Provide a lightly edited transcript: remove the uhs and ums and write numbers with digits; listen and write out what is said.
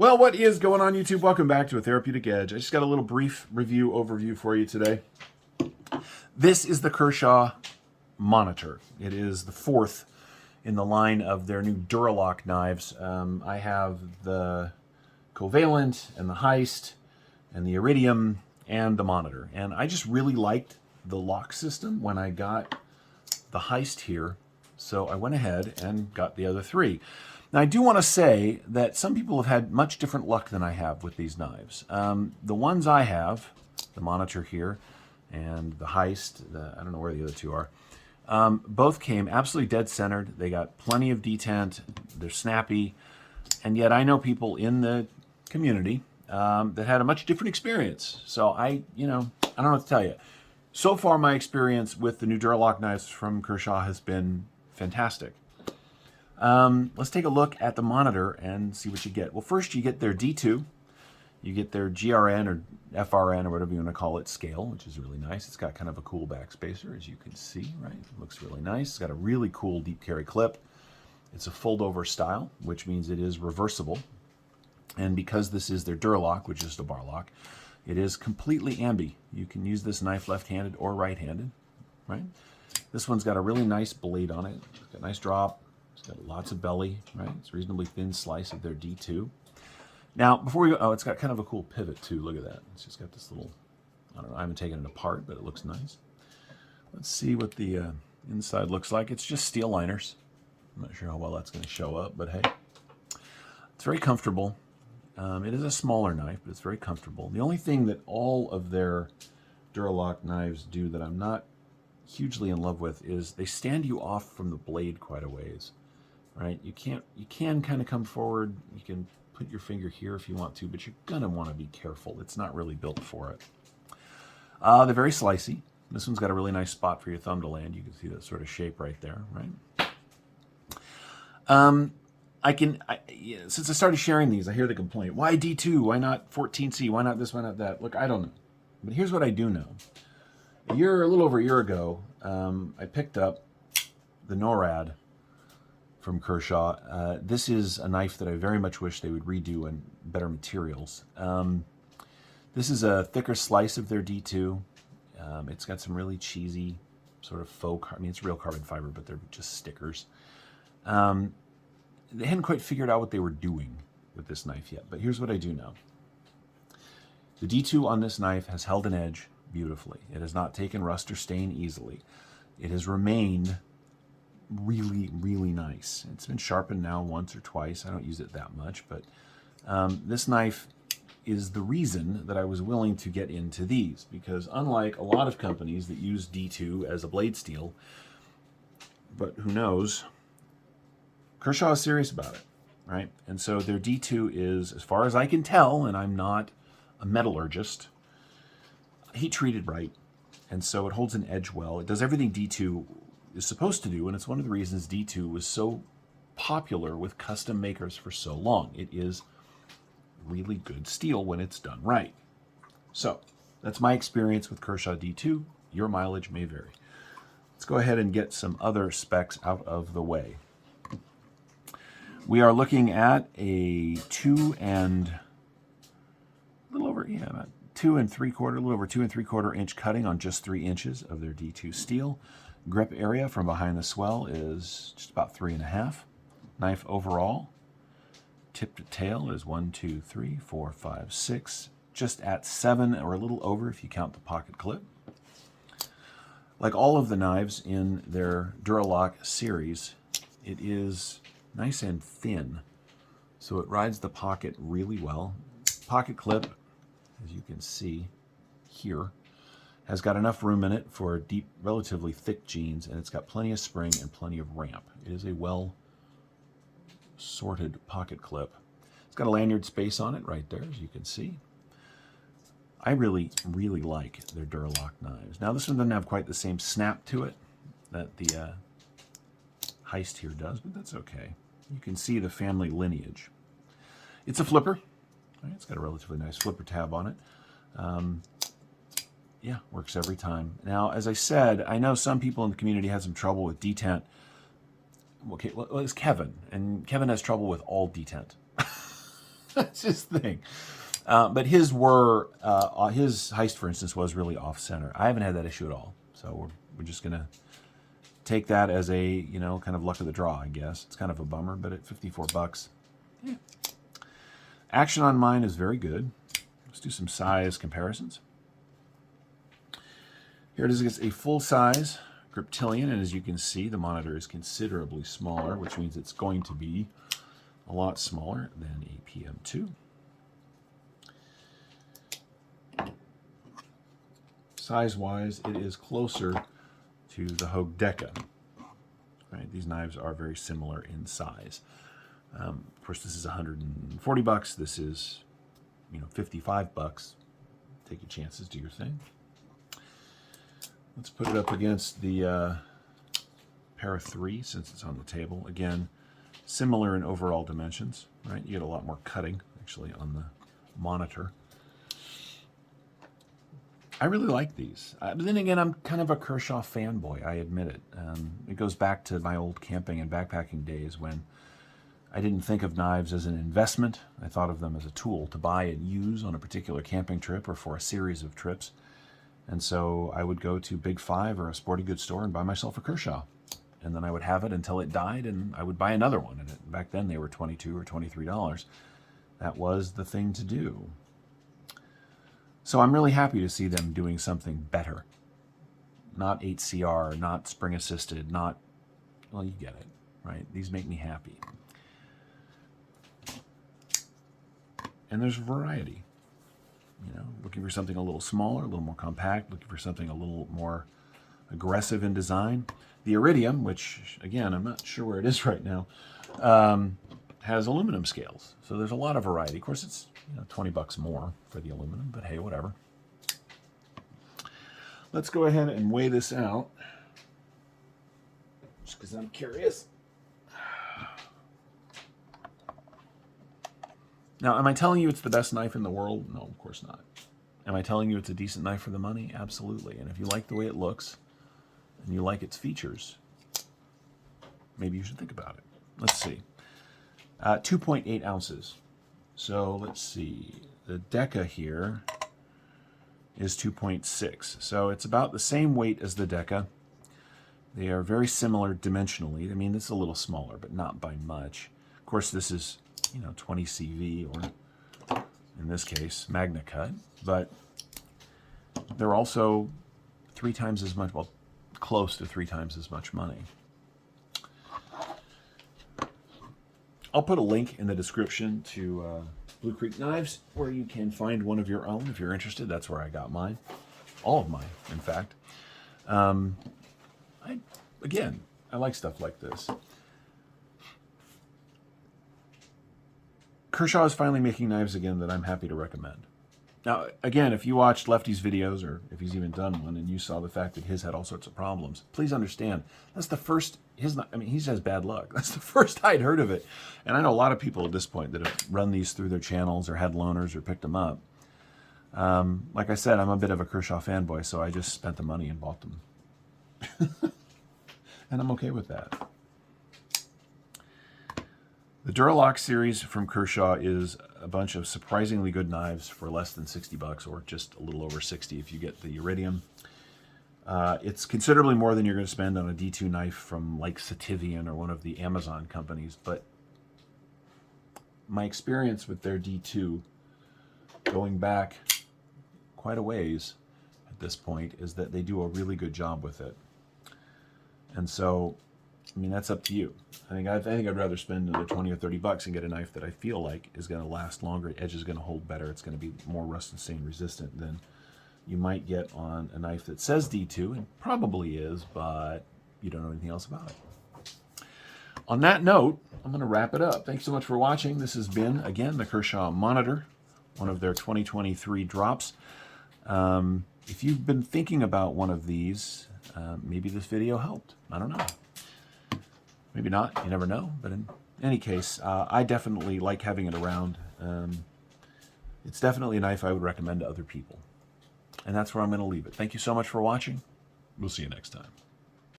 Well, what is going on, YouTube? Welcome back to A Therapeutic Edge. I just got a little brief overview for you today. This is the Kershaw Monitor. It is the fourth in the line of their new DuraLock knives. I have the Covalent and the Heist and the Iridium and the Monitor. And I just really liked the lock system when I got the Heist here. So I went ahead and got the other three. Now, I do want to say that some people have had much different luck than I have with these knives. The ones I have, the Monitor here and the Heist, I don't know where the other two are, both came absolutely dead centered. They got plenty of detent. They're snappy. And yet I know people in the community that had a much different experience. So I don't know what to tell you. So far, my experience with the new DuraLock knives from Kershaw has been fantastic. Let's take a look at the Monitor and see what you get. Well, first you get their D2. You get their GRN or FRN or whatever you want to call it scale, which is really nice. It's got kind of a cool backspacer, as you can see, right? It looks really nice. It's got a really cool deep carry clip. It's a fold-over style, which means it is reversible. And because this is their DuraLock, which is the bar lock, it is completely ambi. You can use this knife left-handed or right-handed, right? This one's got a really nice blade on it. It's got a nice drop. It's got lots of belly, right? It's a reasonably thin slice of their D2. Now, before we go, oh, it's got kind of a cool pivot too. Look at that. It's just got this little, I don't know, I haven't taken it apart, but it looks nice. Let's see what the inside looks like. It's just steel liners. I'm not sure how well that's going to show up, but hey, it's very comfortable. It is a smaller knife, but it's very comfortable. The only thing that all of their DuraLock knives do that I'm not hugely in love with is they stand you off from the blade quite a ways. Right? You can kind of come forward. You can put your finger here if you want to, but you're going to want to be careful. It's not really built for it. They're very slicey. This one's got a really nice spot for your thumb to land. You can see that sort of shape right there, right? Since I started sharing these, I hear the complaint. Why D2? Why not 14C? Why not this? Why not that? Look, I don't know. But here's what I do know. A little over a year ago, I picked up the NORAD from Kershaw. This is a knife that I very much wish they would redo in better materials. This is a thicker slice of their D2. It's got some really cheesy sort of faux, it's real carbon fiber, but they're just stickers. They hadn't quite figured out what they were doing with this knife yet, but here's what I do know. The D2 on this knife has held an edge beautifully. It has not taken rust or stain easily. It has remained really, really nice. It's been sharpened now once or twice. I don't use it that much, but this knife is the reason that I was willing to get into these, because unlike a lot of companies that use D2 as a blade steel, but who knows, Kershaw is serious about it, right? And so their D2 is, as far as I can tell, and I'm not a metallurgist, heat treated right, and so it holds an edge well. It does everything D2 is supposed to do, and it's one of the reasons D2 was so popular with custom makers for so long. It is really good steel when it's done right. So that's my experience with Kershaw D2. Your mileage may vary. Let's go ahead and get some other specs out of the way. We are looking at a about 2 and 3/4 inch cutting on just 3 inches of their D2 steel. Grip area from behind the swell is just about 3.5. Knife overall, tip to tail is 1, 2, 3, 4, 5, 6, just at 7 or a little over if you count the pocket clip. Like all of the knives in their DuraLock series, it is nice and thin, so it rides the pocket really well. Pocket clip, as you can see here, has got enough room in it for deep, relatively thick jeans, and it's got plenty of spring and plenty of ramp. It is a well-sorted pocket clip. It's got a lanyard space on it right there, as you can see. I really, really like their DuraLock knives. Now, this one doesn't have quite the same snap to it that the Heist here does, but that's okay. You can see the family lineage. It's a flipper. Right? It's got a relatively nice flipper tab on it. Yeah, works every time. Now, as I said, I know some people in the community had some trouble with detent. Okay, well, it's Kevin, and Kevin has trouble with all detent. That's his thing. But his heist, for instance, was really off-center. I haven't had that issue at all. So we're just going to take that as a, you know, kind of luck of the draw, I guess. It's kind of a bummer, but at 54 bucks, yeah. Action on mine is very good. Let's do some size comparisons. Here it is against a full-size Griptilian, and as you can see, the monitor is considerably smaller, which means it's going to be a lot smaller than a PM2. Size-wise, it is closer to the Hogue Deca. Right, these knives are very similar in size. Of course, this is 140 bucks. This is, you know, 55 bucks. Take your chances, do your thing. Let's put it up against the Para 3 since it's on the table. Again, similar in overall dimensions, right? You get a lot more cutting, actually, on the monitor. I really like these. But then again, I'm kind of a Kershaw fanboy, I admit it. It goes back to my old camping and backpacking days when I didn't think of knives as an investment. I thought of them as a tool to buy and use on a particular camping trip or for a series of trips. And so I would go to Big Five or a sporting goods store and buy myself a Kershaw. And then I would have it until it died, and I would buy another one. And back then they were $22 or $23. That was the thing to do. So I'm really happy to see them doing something better. Not 8CR, not spring-assisted, not... Well, you get it, right? These make me happy. And there's variety. You know, looking for something a little smaller, a little more compact, looking for something a little more aggressive in design. The Iridium, which, again, I'm not sure where it is right now, has aluminum scales. So there's a lot of variety. Of course, it's, you know, 20 bucks more for the aluminum, but hey, whatever. Let's go ahead and weigh this out, just because I'm curious. Now, am I telling you it's the best knife in the world? No, of course not. Am I telling you it's a decent knife for the money? Absolutely. And if you like the way it looks and you like its features, maybe you should think about it. Let's see. 2.8 ounces. So let's see. The Deca here is 2.6. So it's about the same weight as the Deca. They are very similar dimensionally. I mean, this is a little smaller, but not by much. Of course, this is, you know, 20 CV, or in this case, Magna Cut, but they're also 3 times as much, well, close to 3 times as much money. I'll put a link in the description to Blue Creek Knives, where you can find one of your own if you're interested. That's where I got mine. All of mine, in fact. I like stuff like this. Kershaw is finally making knives again that I'm happy to recommend. Now, again, if you watched Lefty's videos, or if he's even done one, and you saw the fact that his had all sorts of problems, please understand, that's the first, he has bad luck. That's the first I'd heard of it. And I know a lot of people at this point that have run these through their channels, or had loaners, or picked them up. Like I said, I'm a bit of a Kershaw fanboy, so I just spent the money and bought them. And I'm okay with that. The DuraLock series from Kershaw is a bunch of surprisingly good knives for less than 60 bucks, or just a little over 60 if you get the Iridium. It's considerably more than you're going to spend on a D2 knife from like Sativian or one of the Amazon companies, but my experience with their D2, going back quite a ways at this point, is that they do a really good job with it. And so, I mean, that's up to you. I think I'd rather spend another 20 or 30 bucks and get a knife that I feel like is going to last longer, edge is going to hold better, it's going to be more rust and stain resistant than you might get on a knife that says D2, and probably is, but you don't know anything else about it. On that note, I'm going to wrap it up. Thanks so much for watching. This has been, again, the Kershaw Monitor, one of their 2023 drops. If you've been thinking about one of these, maybe this video helped. I don't know. Maybe not. You never know. But in any case, I definitely like having it around. It's definitely a knife I would recommend to other people. And that's where I'm going to leave it. Thank you so much for watching. We'll see you next time.